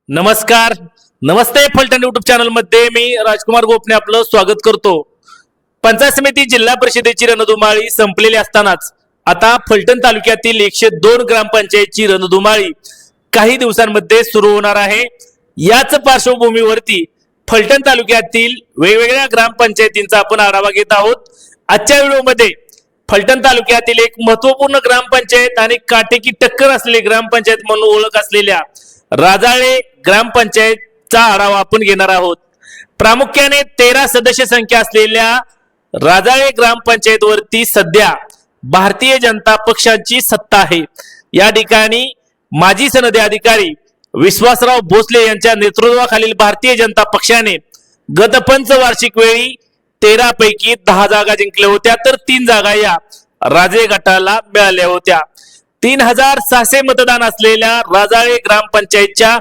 नमस्कार. नमस्ते. Phaltan YouTube channel मध्ये मी राजकुमार गोपने आपलं स्वागत करतो. पंचायत समिती जिल्हा परिषदेची रणधुमाळी संपलेली असतानाच आता फलटण तालुक्यातील 102 ग्रामपंचायतची रणधुमाळी काही दिवसांमध्ये सुरू होणार आहे. याच पार्श्वभूमीवरती फलटण तालुक्यातील वेगवेगळ्या ग्रामपंचायतींचा आपण आढावा घेत आहोत. आजच्या व्हिडिओमध्ये फलटण तालुक्यातील एक महत्वपूर्ण ग्रामपंचायत आणि काटेकी टक्कर असलेली ग्रामपंचायत म्हणून ओळख असलेल्या राजाळे ग्रामपंचायतचा आढावा आपण घेणार आहोत. प्रामुख्याने 13 सदस्य संख्या असलेल्या राजाळे ग्रामपंचायतवरती सध्या भारतीय जनता पक्षाची सत्ता आहे. या ठिकाणी माजी सनदी अधिकारी विश्वासराव भोसले यांच्या नेतृत्वाखालील भारतीय जनता पक्षाने गत पंचवार्षिक वेळी 13 पैकी 10 जागा जिंकल्या होत्या, तर 3 जागा या राजे गटाला मिळाल्या होत्या. 3600 मतदान असलेल्या राजाळे ग्रामपंचायतच्या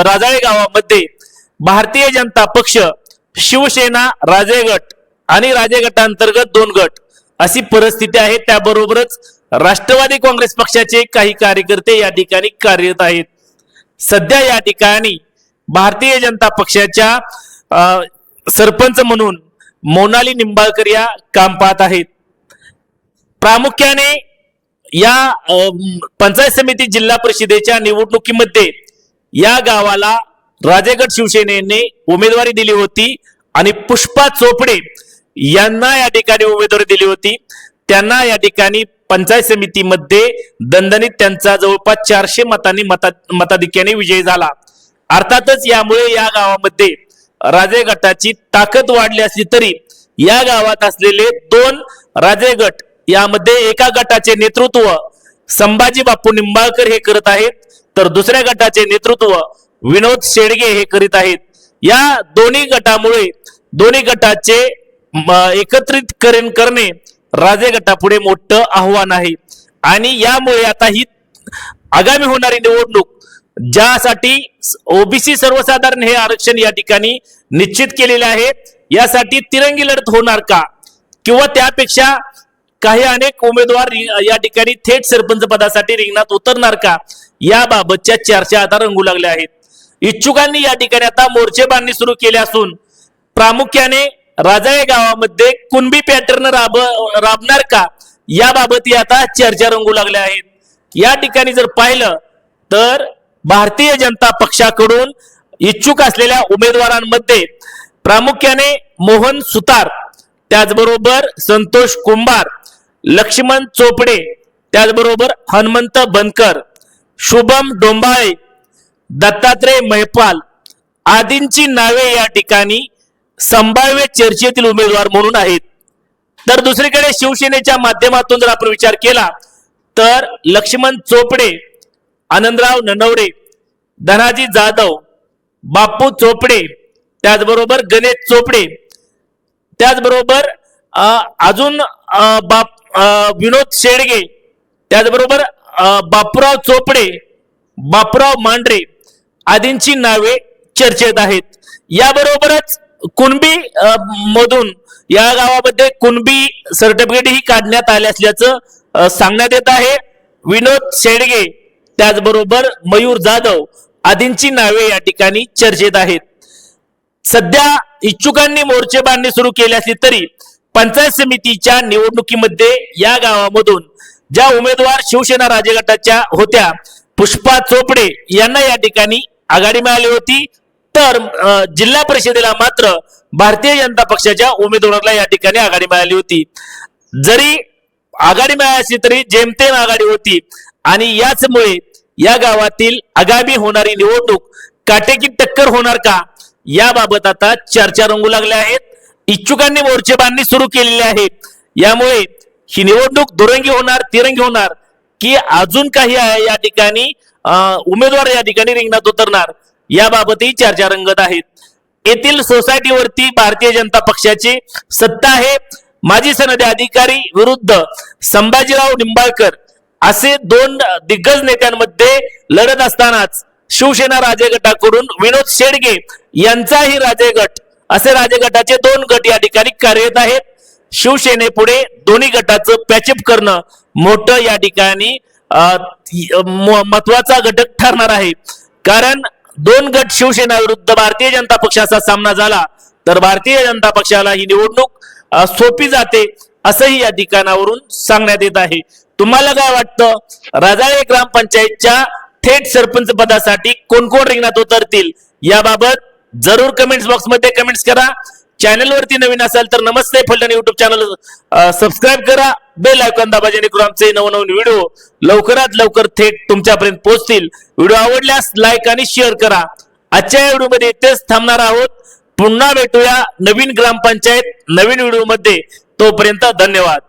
राजाळे गावामध्ये भारतीय जनता पक्ष, शिवसेना, राजे गट आणि राजे गटांतर्गत 2 गट अशी परिस्थिती आहे. त्याबरोबरच राष्ट्रवादी काँग्रेस पक्षाचे काही कार्यकर्ते या ठिकाणी कार्यरत आहेत. सध्या या ठिकाणी भारतीय जनता पक्षाच्या सरपंच म्हणून मोनाली निंबाळकर या काम पाहत आहेत. प्रामुख्याने या पंचायत समिती जिल्हा परिषदेच्या निवडणुकीमध्ये या गावाला राजेगड शिवसेनेने उमेदवारी दिली होती आणि पुष्पा चोपडे यांना या ठिकाणी उमेदवारी दिली होती. त्यांना या ठिकाणी पंचायत समितीमध्ये दणदणीत त्यांचा जवळपास 400 मतांनी मताधिक्याने विजय झाला. अर्थातच यामुळे या गावामध्ये राजे गटाची ताकद वाढली असली तरी या गावात असलेले 2 राजे गट, यामध्ये एका गटाचे नेतृत्व संभाजी बापू निंबाळकर हे करत आहेत, तर दुसऱ्या गटाचे नेतृत्व विनोद शेडगे हे करीत आहेत. या दोन्ही गटामुळे दोन्ही गटाचे एकत्रितकरण करणे राजे गटापुढे मोठं आव्हान आहे. आणि यामुळे आता ही आगामी होणारी निवडणूक, ज्यासाठी ओबीसी सर्वसाधारण हे आरक्षण या ठिकाणी निश्चित केलेले आहे, यासाठी तिरंगी लढत होणार का, किंवा त्यापेक्षा काही अनेक उमेदवार या ठिकाणी थेट सरपंच पदासाठी रिंगणात उतरणार का, याबाबतच्या चर्चा आता रंगू लागल्या आहेत. इच्छुकांनी या ठिकाणी आता मोर्चे बांधणी सुरू केली असून प्रामुख्याने राजाळे गावामध्ये कुणबी पॅटर्न राबणार का, याबाबत आता चर्चा रंगू लागल्या आहेत. या ठिकाणी जर पाहिलं तर भारतीय जनता पक्षाकडून इच्छुक असलेल्या उमेदवारांमध्ये प्रामुख्याने मोहन सुतार, त्याचबरोबर संतोष कुंभार, लक्ष्मण चोपडे, त्याचबरोबर हनुमंत बनकर, शुभम डोंबाळे, दत्तात्रय महिपाल आदींची नावे या ठिकाणी संभाव्य चर्चेतील उमेदवार म्हणून आहेत. तर दुसरीकडे शिवसेनेच्या माध्यमातून जर आपण विचार केला तर लक्ष्मण चोपडे, आनंदराव ननवडे, धनाजी जाधव, बापू चोपडे, त्याचबरोबर गणेश चोपडे, त्याचबरोबर अजून विनोद शेडगे, त्याचबरोबर बापूराव चोपडे, बापूराव मांढरे आदींची नावे चर्चेत आहेत. याबरोबरच कुणबी मधून या गावामध्ये कुणबी सर्टिफिकेट ही काढण्यात आले असल्याचं सांगण्यात येत आहे. विनोद शेडगे, त्याचबरोबर मयूर जाधव आदींची नावे या ठिकाणी चर्चेत आहेत. सध्या इच्छुकांनी मोर्चे बांधणी सुरू केली असली तरी पंचायत समितीच्या निवडणुकीमध्ये या गावामधून ज्या उमेदवार शिवसेना राजे गटाच्या होत्या, पुष्पा चोपडे यांना या ठिकाणी आघाडी मिळाली होती, तर जिल्हा परिषदेला मात्र भारतीय जनता पक्षाच्या उमेदवाराला या ठिकाणी आघाडी मिळाली होती. जरी आघाडी मिळाली असली तरी जेमतेम आघाडी होती आणि याचमुळे या गावातील आगामी होणारी निवडणूक काटेकी टक्कर होणार का, याबाबत आता चर्चा रंगू लागल्या आहेत. इच्छुकांनी मोर्चे बांधणी सुरू केलेली आहे. यामुळे ही निवडणूक दुरंगी होणार, तिरंगी होणार, की अजून काही या ठिकाणी उमेदवार या ठिकाणी रिंगणात उतरणार, याबाबतही चर्चा रंगत आहेत. येथील सोसायटीवरती भारतीय जनता पक्षाची सत्ता आहे. माजी सनदी अधिकारी विरुद्ध संभाजीराव निंबाळकर असे 2 दिग्गज नेत्यांमध्ये लढत असतानाच शिवसेना राजे गटाकडून विनोद शेडगे यांचाही राजे गट, असे राजे गटाचे 2 गट या ठिकाणी कार्यरत आहेत. शिवसेनेपुढे दोन्ही गटाचं पॅचअप करणं मोठं या ठिकाणी महत्वाचा घटक ठरणार आहे. कारण 2 गट शिवसेना विरुद्ध भारतीय जनता पक्षाचा सामना झाला तर भारतीय जनता पक्षाला ही निवडणूक सोपी जाते असंही या ठिकाणावरून सांगण्यात येत आहे. तुम्हाला काय वाटतं राजाळे ग्रामपंचायतच्या थेट सरपंच पदासाठी कोण कोण रिंगणात उतरतील याबाबत जरूर कमेंट्स बॉक्स मध्ये कमेंट्स करा. चॅनल वरती नवीन असाल तर नमस्ते फलटण युट्यूब चॅनल सबस्क्राईब करा, बेल आयकॉन दाबा जेणेकरून आमचे नवनवीन व्हिडिओ लवकरात लवकर थेट तुमच्यापर्यंत पोहोचतील. व्हिडिओ आवडल्यास लाईक आणि शेअर करा. आजच्या व्हिडिओ मध्ये इथेच थांबणार आहोत. पुन्हा भेटूया नवीन ग्रामपंचायत नवीन व्हिडिओ मध्ये. तोपर्यंत धन्यवाद.